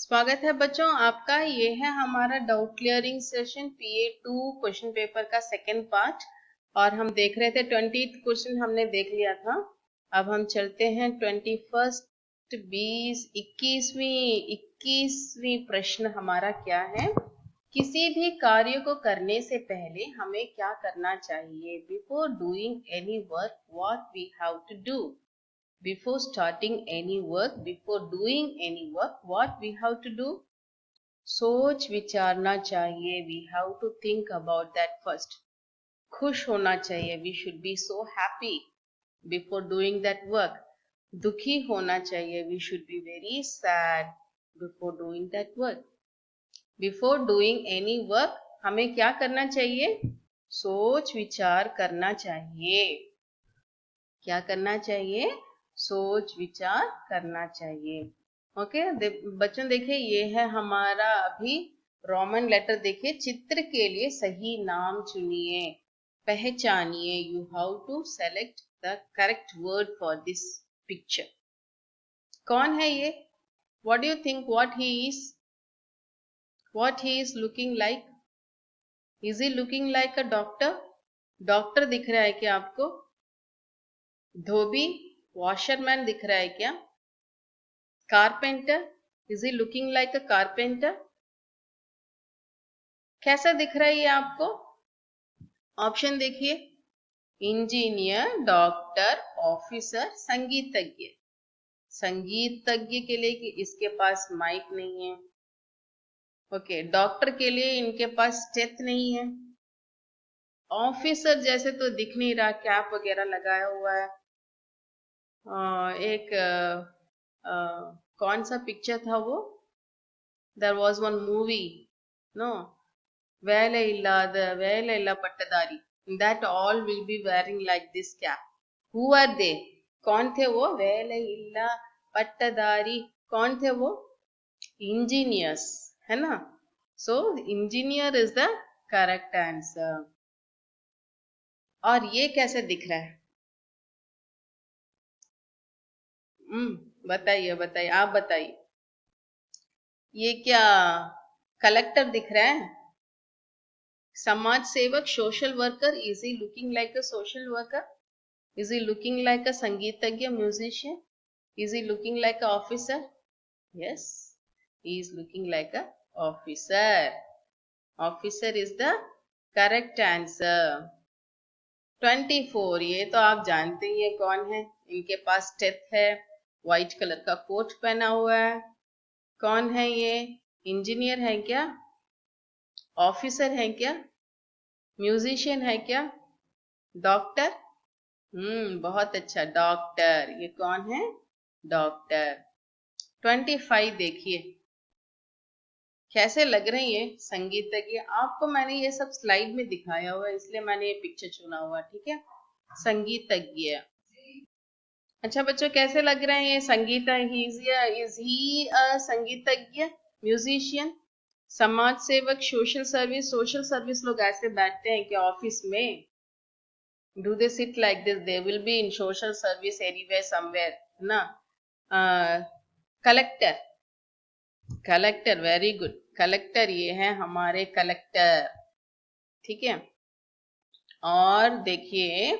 स्वागत है बच्चों आपका। ये है हमारा doubt clearing session PA2 question paper का सेकंड पार्ट और हम देख रहे थे 20th क्वेश्चन हमने देख लिया था। अब हम चलते हैं 21st 21वीं प्रश्न हमारा क्या है। किसी भी कार्य को करने से पहले हमें क्या करना चाहिए? Before doing any work what we have to do? Before starting any work, before doing any work, what we have to do? सोच विचारना चाहिए. We have to think about that first. खुश होना चाहिए. We should be so happy before doing that work. दुखी होना चाहिए. We should be very sad before doing that work. Before doing any work, हमें क्या करना चाहिए? सोच विचार करना चाहिए. क्या करना चाहिए? सोच विचार करना चाहिए. ओके बच्चों देखिए ये है हमारा अभी रोमन लेटर. देखिए चित्र के लिए सही नाम चुनिए, पहचानिए. You have to select the correct word for this picture. कौन है ये? What do you think what he is looking like? Is he looking like a doctor? Doctor दिख रहा है क्या आपको? धोबी वॉशरमैन दिख रहा है क्या? Carpenter, is he looking like a carpenter? कैसा दिख रहा है ये आपको? ऑप्शन देखिए, इंजीनियर, डॉक्टर, ऑफिसर, संगीतज्ञ. संगीतज्ञ के लिए कि इसके पास माइक नहीं है. ओके डॉक्टर के लिए इनके पास स्टेथ नहीं है. ऑफिसर जैसे तो दिख नहीं रहा, कैप वगैरह लगाया हुआ है. एक कौन सा पिक्चर था वो? There was one movie, no? வேலை இல்ல पट्टदारी. That all will be wearing like this cap. Who are they? कौन थे वो? வேலை இல்ல पट्टदारी. कौन थे वो? Engineers, है ना? So engineer is the correct answer. और ये कैसे दिख रहा है? बताइए आप बताइए. ये क्या कलेक्टर दिख रहा है? समाज सेवक, social worker. Is he looking like a social worker? Is he looking like a संगीतज्ञ, musician? Is he looking like a officer? Yes, he is looking like a officer. Officer is the correct answer. 24, ये तो आप जानते ही है कौन है. इनके पास steth है, व्हाइट कलर का कोट पहना हुआ है. कौन है ये? इंजीनियर है क्या? ऑफिसर है क्या? म्यूजिशियन है क्या? डॉक्टर? बहुत अच्छा, डॉक्टर. ये कौन है? डॉक्टर. 25 देखिए कैसे लग रही है संगीतज्ञ. आपको मैंने ये सब स्लाइड में दिखाया हुआ है इसलिए मैंने ये पिक्चर चुना हुआ. ठीक है, संगीतज्ञ. अच्छा बच्चों कैसे लग रहे हैं ये संगीत? इज ही अ संगीतज्ञ, म्यूजिशियन, समाज सेवक, सोशल सर्विस लोग ऐसे बैठते हैं कि ऑफिस में? Do they sit like this? They will be in social service anywhere somewhere ना. Collector, collector, very good. Collector ये है हमारे कलेक्टर. ठीक है. और देखिए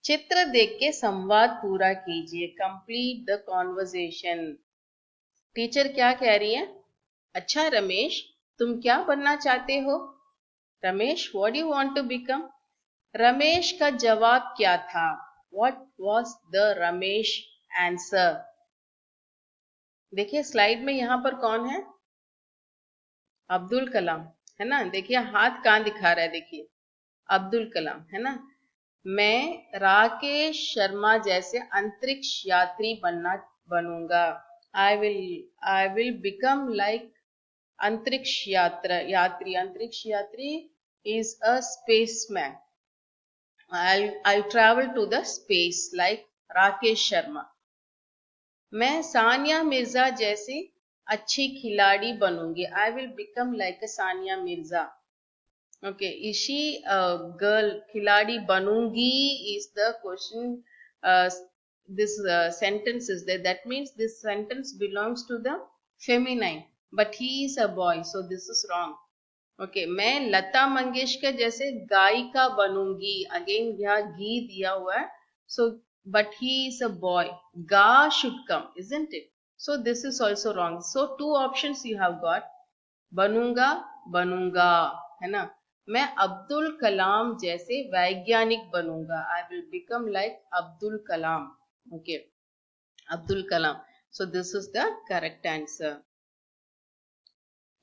चित्र देख के संवाद पूरा कीजिए. Complete the conversation. टीचर क्या कह रही है? अच्छा रमेश तुम क्या बनना चाहते हो? Ramesh what do you want to become? Ramesh का जवाब क्या था? What was the Ramesh answer? देखिए स्लाइड में यहां पर कौन है? अब्दुल कलाम, है ना. देखिए हाथ कहां दिखा रहा है? देखिए अब्दुल कलाम, है ना. मैं राकेश शर्मा जैसे अंतरिक्ष यात्री बनूंगा. आई विल बिकम लाइक अंतरिक्ष यात्री. अंतरिक्ष यात्री is a spaceman. I'll travel to the space like Rakesh Sharma. मैं सानिया मिर्जा जैसी अच्छी खिलाड़ी बनूंगी. I will become like a Sania Mirza. Okay, is she a girl? खिलाड़ी बनूंगी is the question. This sentence is there. That means this sentence belongs to the feminine. but he is a boy, so this is wrong. Okay, मैं लता मंगेशकर जैसे गायिका बनूंगी, again यहाँ गी दिया हुआ है, so but he is a boy, ga should come, isn't it? So this is also wrong. So two options you have got, बनूंगा, बनूंगा, है ना. मैं अब्दुल कलाम जैसे वैज्ञानिक बनूंगा, I will become like Abdul Kalam. Okay, Abdul Kalam. So this is the correct answer.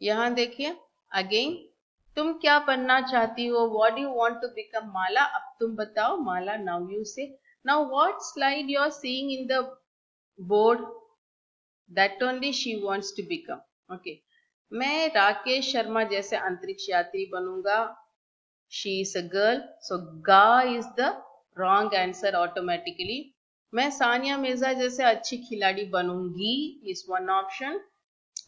यहां देखिए अगेन, तुम क्या बनना चाहती हो, what do you want to become. Mala, अब तुम बताओ. Mala, now you say. Now what slide you are seeing in the board, that only she wants to become. Okay, मैं राकेश शर्मा जैसे अंतरिक्ष यात्री बनूंगा. She is a girl, so गा is the wrong answer automatically. मैं सानिया मिर्जा जैसे अच्छी खिलाड़ी बनूंगी इज वन ऑप्शन.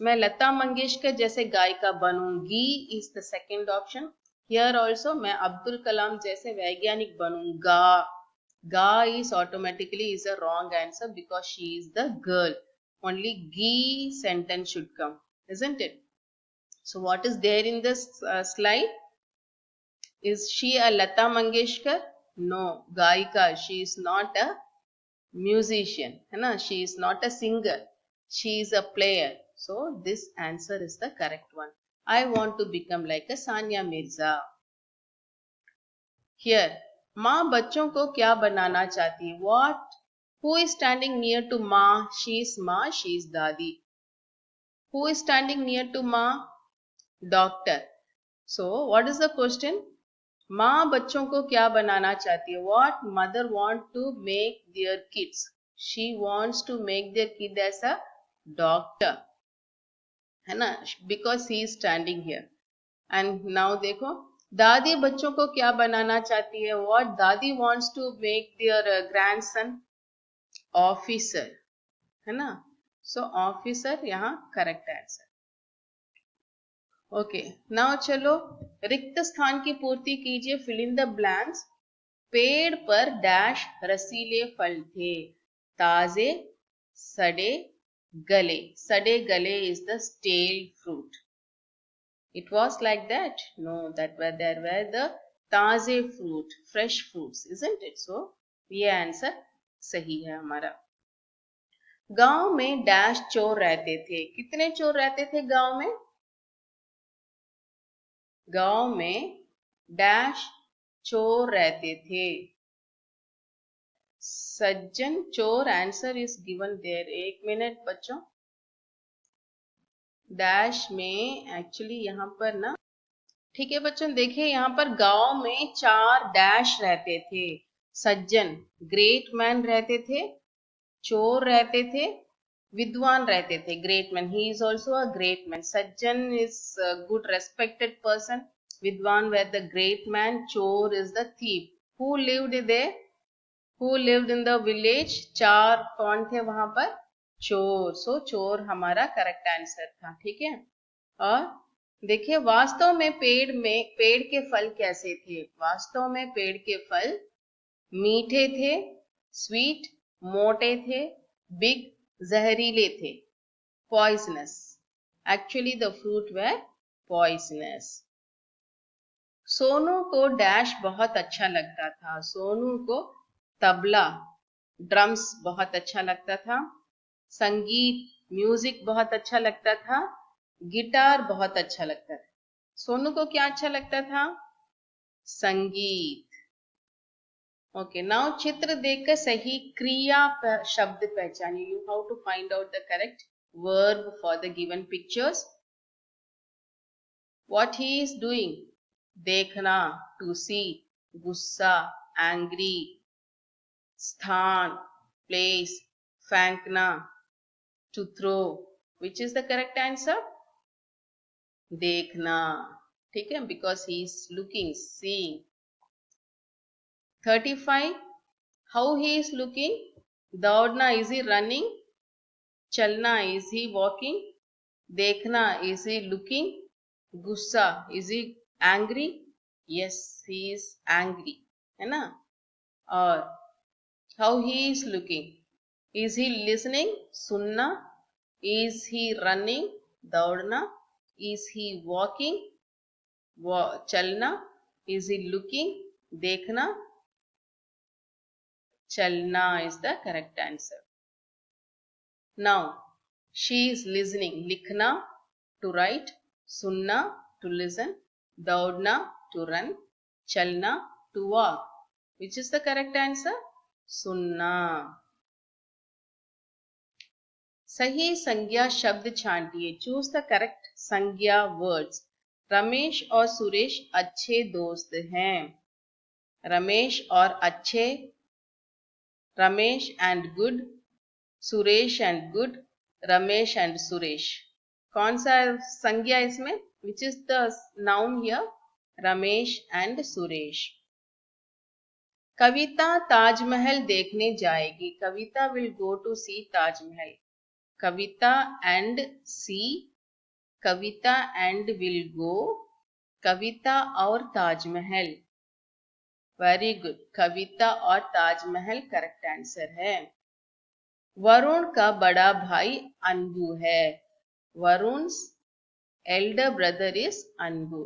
मैं लता मंगेशकर जैसे गायिका बनूंगी is the second option. Here also मैं अब्दुल कलाम जैसे वैज्ञानिक बनूंगा. गा is automatically is a wrong answer because she is the girl. Only गी sentence should come, isn't it? So what is there in this slide? Is she a Lata Mangeshkar? No, Gaika. She is not a musician, है ना. She is not a singer. She is a player. So this answer is the correct one. I want to become like a Sania Mirza. Here, माँ बच्चों को क्या बनाना चाहती है. What? Who is standing near to माँ? She is माँ. She is दादी. Who is standing near to माँ? Doctor. So what is the question? माँ बच्चों को क्या बनाना चाहती है. What mother want to make their kids? She wants to make their kid as a doctor, है ना, because he is standing here. And now देखो, दादी बच्चों को क्या बनाना चाहती है. What दादी wants to make their grandson officer, है ना. So officer यहाँ correct answer. ओके, नाउ चलो रिक्त स्थान की पूर्ति कीजिए. Fill in the blanks. पेड़ पर डैश रसीले फल थे, ताजे, सड़े, गले. सड़े गले is the stale fruit. It was like that? No, there were the ताजे fruit, fresh fruits, isn't it? So ये आंसर सही है हमारा. गांव में डैश चोर रहते थे. कितने चोर रहते थे गांव में. गांव में डैश चोर रहते थे. सज्जन चोर आंसर इज गिवन देयर. एक मिनट बच्चों, डैश में एक्चुअली यहाँ पर ना, ठीक है बच्चों, देखिए यहाँ पर गांव में 4 डैश रहते थे. सज्जन ग्रेट मैन रहते थे, चोर रहते थे, विद्वान रहते थे. Great man, he is also a great man. सज्जन is good respected person. Vidwan were the great man. Chor is the thief. Who lived there? Who lived in the village? 4 कौन थे वहां पर. चोर. सो चोर हमारा करेक्ट आंसर था. ठीक है. और देखिए वास्तव में पेड़ के फल कैसे थे. वास्तव में पेड़ के फल मीठे थे, स्वीट, मोटे थे, बिग, जहरीले थे, poisonous. Actually the fruit were poisonous. Sonu को डैश बहुत अच्छा लगता था. सोनू को तबला, ड्रम्स बहुत अच्छा लगता था. संगीत, म्यूजिक बहुत अच्छा लगता था. गिटार बहुत अच्छा लगता था. सोनू को क्या अच्छा लगता था. संगीत. ओके, नाउ चित्र देखकर सही क्रिया शब्द पहचानिए. You how to find out the correct verb for the given pictures. What he is doing. देखना, टू सी. गुस्सा, एंग्री. स्थान, प्लेस. फेंकना, to throw. Which is the correct answer. देखना. ठीक है, because he is looking, seeing. 35. How he is looking. दौड़ना, is he running. चलना, is he walking. देखना, इज ही लुकिंग. गुस्सा, is he angry. Yes, he is angry, है ना. और how he is looking. Is he listening. सुनना. Is he running. दौड़ना. Is he walking? चलना. Is he looking? देखना. चलना is the correct answer. Now, she is listening. लिखना, to write. सुनना, to listen. दौड़ना, to run. चलना, to walk. Which is the correct answer? सुनना. सही संज्ञा शब्द छांटिए. Choose the correct संज्ञा words. रमेश और सुरेश अच्छे दोस्त हैं. रमेश और अच्छे. Ramesh and good. Suresh and good. Ramesh and Suresh. कौन सा संज्ञा इसमें? Which is the noun here? Ramesh and Suresh. कविता ताजमहल देखने जाएगी. कविता will go to see Taj Mahal. Kavita and see. Kavita and will go. कविता और ताजमहल. Very good. कविता और ताजमहल करेक्ट आंसर है. वरुण का बड़ा भाई अनबू है. वरुण's elder brother is Anbu.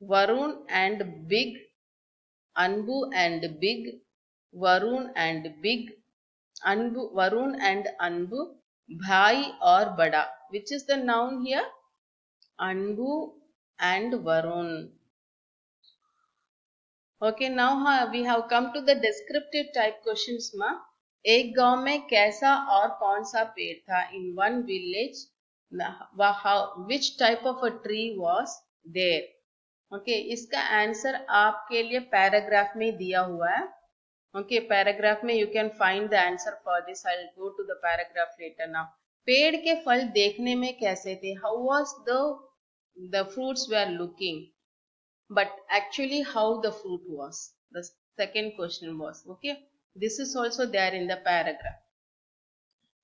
Varun and big. Anbu and big. Varun and big. Anbu. Varun and Anbu. भाई और बड़ा. Which is the noun here? Anbu and Varun. Okay, now we have come to the descriptive type questions ma. एक गांव में कैसा और कौन सा पेड़ था? In one village, which type of a tree was there? Okay, इसका आंसर आपके लिए पैराग्राफ में दिया हुआ है. Okay, पैराग्राफ में you can find the answer for this. I'll go to the paragraph later now. पेड़ के फल देखने में कैसे थे? How was the fruits were looking? But actually how the fruit was? The second question was. Okay, this is also there in the paragraph.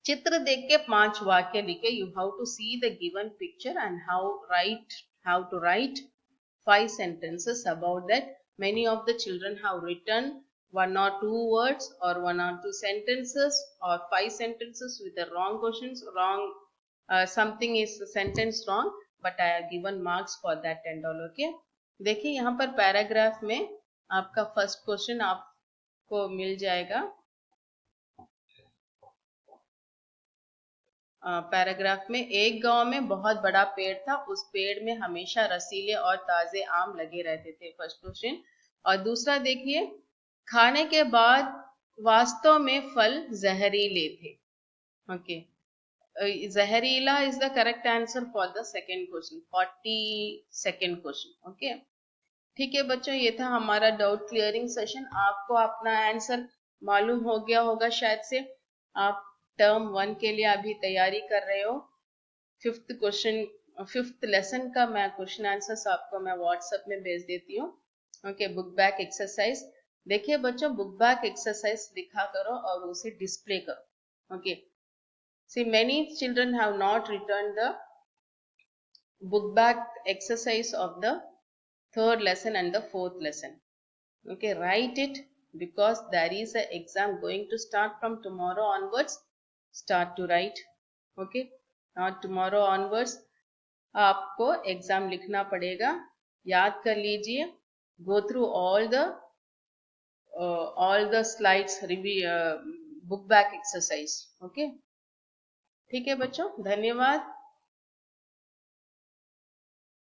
चित्र देख के 5 वाक्य लिखे. You have to see the given picture and how to write 5 sentences about that. Many of the children have written 1 or 2 words or 1 or 2 sentences or 5 sentences with the wrong questions. Something is the sentence wrong, but I have given marks for that and all. Okay. देखिए यहाँ पर paragraph में आपका first question आपको मिल जाएगा. Paragraph में एक गांव में बहुत बड़ा पेड़ था. उस पेड़ में हमेशा रसीले और ताजे आम लगे रहते थे. First question. और दूसरा देखिए, खाने के बाद वास्तव में फल जहरीले थे. ओके, जहरीला is the correct answer for the second question. 42nd question. Okay, ठीक है बच्चों, ये था हमारा डाउट क्लियरिंग सेशन. आपको अपना आंसर मालूम हो गया होगा शायद से. आप टर्म 1 के लिए अभी तैयारी कर रहे हो. 5th लेसन का मैं क्वेश्चन आंसर्स आपको मैं व्हाट्सएप में भेज देती हूँ. Okay, book back exercise. देखिए बच्चों, बुक बैक एक्सरसाइज लिखा करो और उसे डिस्प्ले करो. Okay, see many children have not return the book back exercise of the 3rd lesson and the 4th lesson. Okay, write it because there is an exam going to start from tomorrow onwards. Start to write. Okay, now tomorrow onwards आपको exam लिखना पड़ेगा. याद कर लीजिए. Go through all the slides, review, book back exercise. Okay, ठीक है बच्चों, धन्यवाद.